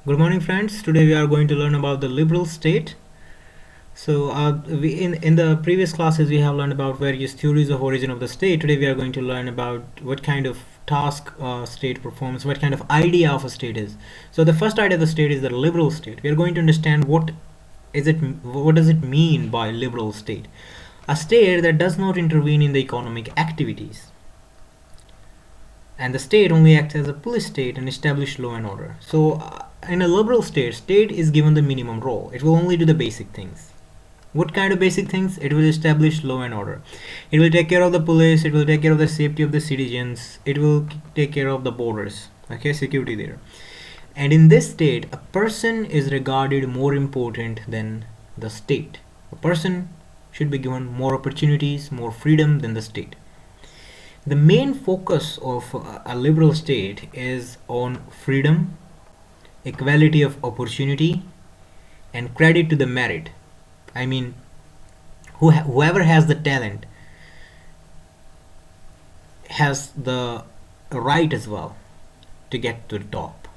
Good morning, friends. Today we are going to learn about the liberal state. In the previous classes we have learned about various theories of origin of the state. Today we are going to learn about what kind of task state performs, what kind of idea of a state is. So the first idea of the state is the liberal state. We are going to understand what does it mean by liberal state. A state that does not intervene in the economic activities, and the state only acts as a police state and establish law and order. In a liberal state is given the minimum role. It will only do the basic things. What kind of basic things? It will establish law and order. It will take care of the police. It will take care of the safety of the citizens. It will take care of the borders. Okay, security there. And in this state, a person is regarded more important than the state. A person should be given more opportunities, more freedom than the state. The main focus of a liberal state is on freedom, equality of opportunity, and credit to the merit. I mean, whoever has the talent has the right as well to get to the top.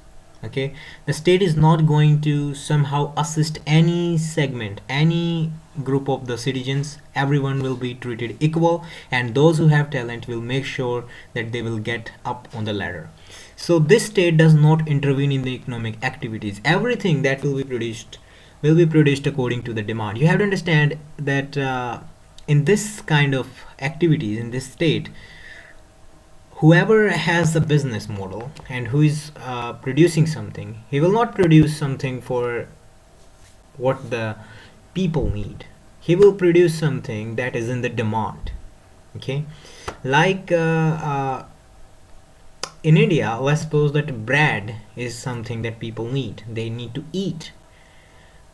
Okay, the state is not going to somehow assist any segment, any group of the citizens. Everyone will be treated equal, and those who have talent will make sure that they will get up on the ladder. So this state does not intervene in the economic activities. Everything that will be produced according to the demand. You have to understand that in this kind of activities, in this state, whoever has a business model and who is producing something, he will not produce something for what the people need. He will produce something that is in the demand. Okay, like in India, let's suppose that bread is something that people need. They need to eat.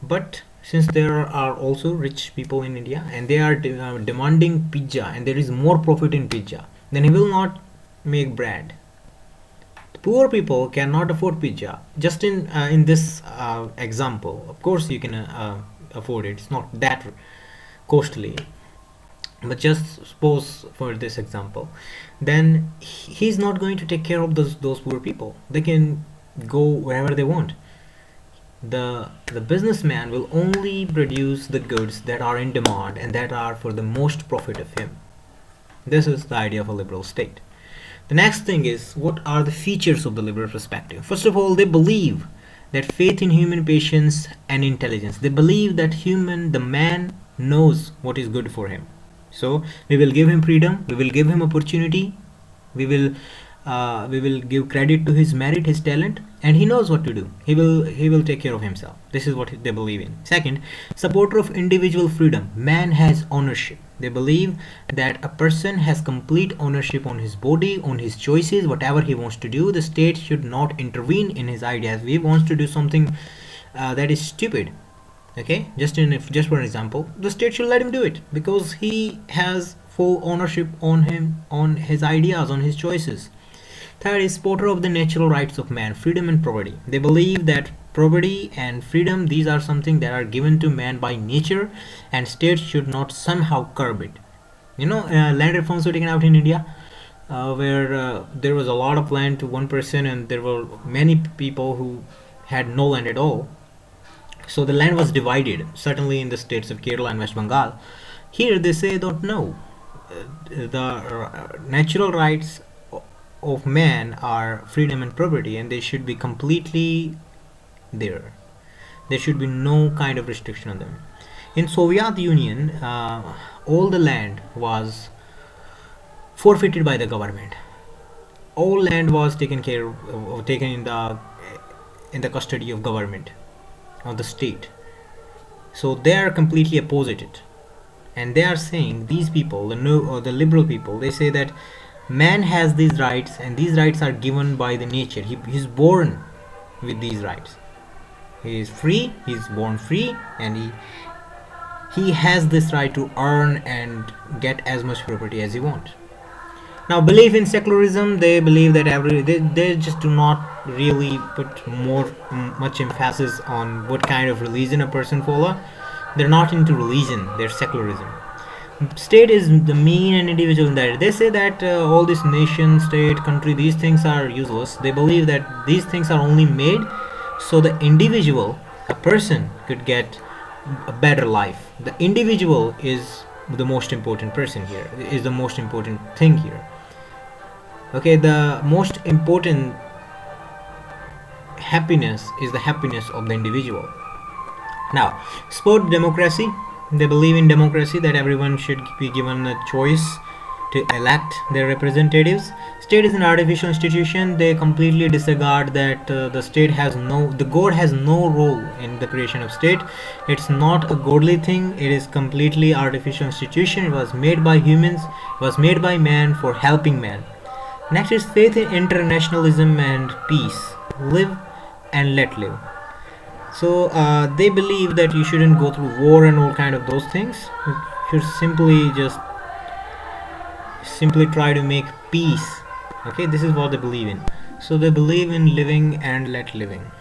But since there are also rich people in India and they are demanding pizza, and there is more profit in pizza, then he will not make bread. Poor people cannot afford pizza. Just in this example, of course you can afford it. It's not that costly, but just suppose for this example, then he's not going to take care of those poor people. They can go wherever they want. The businessman will only produce the goods that are in demand and that are for the most profit of him. This is the idea of a liberal state. The next thing is, what are the features of the liberal perspective? First of all, they believe that faith in human patience and intelligence. They believe that the man knows what is good for him. So we will give him freedom, we will give him opportunity, we will give credit to his merit, his talent, and he knows what to do. He will take care of himself. This is what they believe in. Second, supporter of individual freedom. Man has ownership. They believe that a person has complete ownership on his body, on his choices, whatever he wants to do. The state should not intervene in his ideas. If he wants to do something that is stupid, okay, just for an example, the state should let him do it because he has full ownership on him, on his ideas, on his choices. Third is supporter of the natural rights of man, freedom and property. They believe that property and freedom, these are something that are given to man by nature, and states should not somehow curb it. Land reforms were taken out in India, where there was a lot of land to one person, and there were many people who had no land at all. So the land was divided, certainly in the states of Kerala and West Bengal. Here they say don't know. The natural rights of man are freedom and property, and they should be completely there. There should be no kind of restriction on them. In Soviet Union, all the land was forfeited by the government. All land was taken in the custody of government, of the state. So they are completely opposite it, and they are saying, these people, the liberal people, they say that man has these rights, and these rights are given by the nature. He's born with these rights. He is free. He's born free, and he has this right to earn and get as much property as he wants. Now, belief in secularism, they believe that they just do not really put much emphasis on what kind of religion a person follow. They're not into religion. They're secularism. State is the mean and individual in that. They say that all this nation, state, country, these things are useless. They believe that these things are only made so the individual, a person, could get a better life. The individual is the most important person here, is the most important thing here. Okay, the most important happiness is the happiness of the individual. Now, support democracy. They believe in democracy, that everyone should be given a choice to elect their representatives. State is an artificial institution. They completely disregard that the God has no role in the creation of state. It's not a godly thing. It is completely artificial institution. It was made by humans. It was made by man for helping man. Next is faith in internationalism and peace. Live and let live. So they believe that you shouldn't go through war and all kind of those things. You should simply try to make peace. Okay, this is what they believe in. So they believe in living and let living.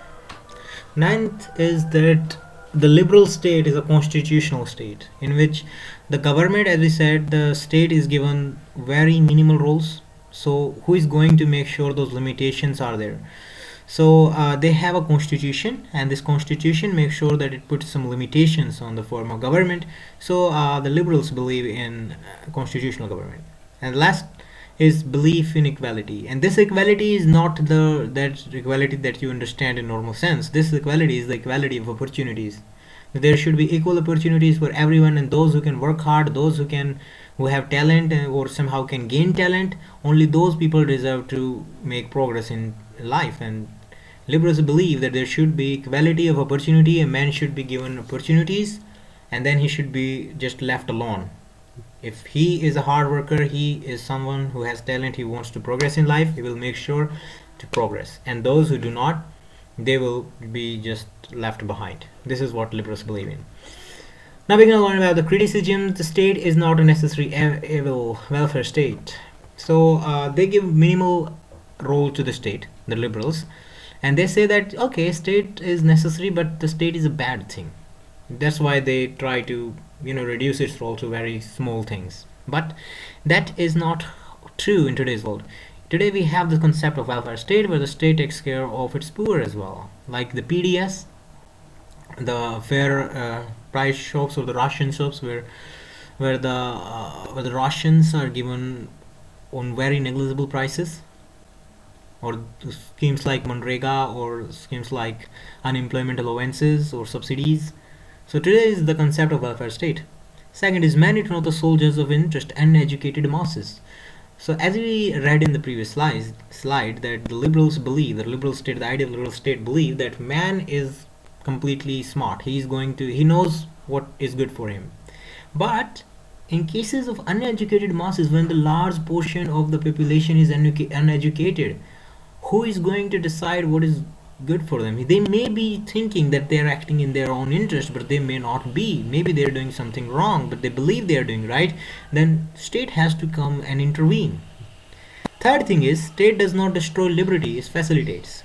Ninth is that the liberal state is a constitutional state in which the government, as we said, the state is given very minimal roles. So who is going to make sure those limitations are there? So they have a constitution, and this constitution makes sure that it puts some limitations on the form of government. So the liberals believe in constitutional government. And last is belief in equality, and this equality is not that equality that you understand in normal sense. This equality is the equality of opportunities. There should be equal opportunities for everyone, and those who can work hard, those who have talent or somehow can gain talent, only those people deserve to make progress in life. And liberals believe that there should be equality of opportunity. A man should be given opportunities, and then he should be just left alone. If he is a hard worker, he is someone who has talent, he wants to progress in life, he will make sure to progress. And those who do not, they will be just left behind. This is what liberals believe in. Now we're going to learn about the criticism. The state is not a necessary evil welfare state. So they give minimal role to the state, the liberals, and they say that okay, state is necessary, but the state is a bad thing. That's why they try to reduce its role to very small things. But that is not true in today's world. Today we have the concept of welfare state, where the state takes care of its poor as well, like the PDS, the fair price shops, or the ration shops, where the rations are given on very negligible prices, or schemes like Manrega, or schemes like unemployment allowances or subsidies. So today is the concept of welfare state. Second is mandate not the soldiers of interest and educated masses. So as we read in the previous slide, that the liberals believe, the liberal state, the idea of liberal state believe that man is completely smart. He knows what is good for him. But in cases of uneducated masses, when the large portion of the population is uneducated, who is going to decide what is good for them? They may be thinking that they are acting in their own interest, but they may not be. Maybe they are doing something wrong, but they believe they are doing right. Then state has to come and intervene. Third thing is, state does not destroy liberty, it facilitates.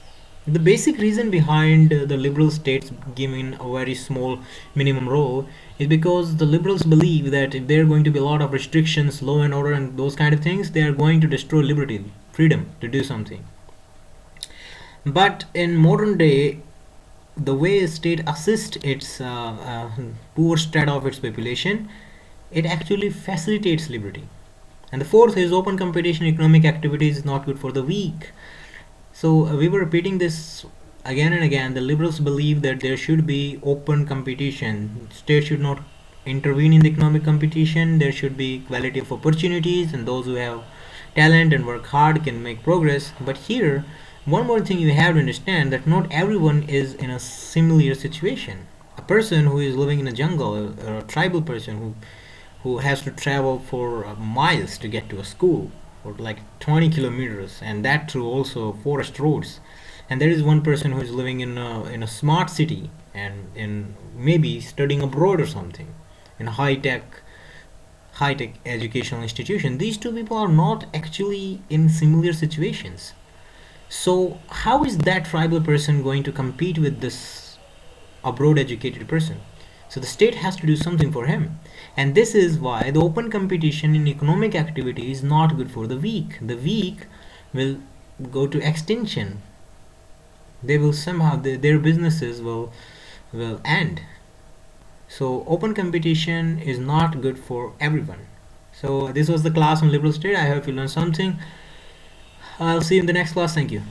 The basic reason behind the liberal states giving a very small minimum role is because the liberals believe that if there are going to be a lot of restrictions, law and order, and those kind of things, they are going to destroy liberty, freedom to do something. But in modern day, the way a state assists its poor strata of its population, it actually facilitates liberty. And the fourth is open competition economic activities is not good for the weak. So we were repeating this again and again. The liberals believe that there should be open competition. State should not intervene in the economic competition. There should be equality of opportunities, and those who have talent and work hard can make progress. But here, one more thing you have to understand, that not everyone is in a similar situation. A person who is living in a jungle, or a tribal person who has to travel for miles to get to a school, or like 20 kilometers, and that through also forest roads. And there is one person who is living in a smart city, and in maybe studying abroad or something in a high-tech educational institution. These two people are not actually in similar situations. So how is that tribal person going to compete with this abroad educated person? So the state has to do something for him. And this is why the open competition in economic activity is not good for the weak. The weak will go to extinction. they will somehow their businesses will end. So open competition is not good for everyone. So this was the class on liberal state. I hope you learned something. I'll see you in the next class. Thank you.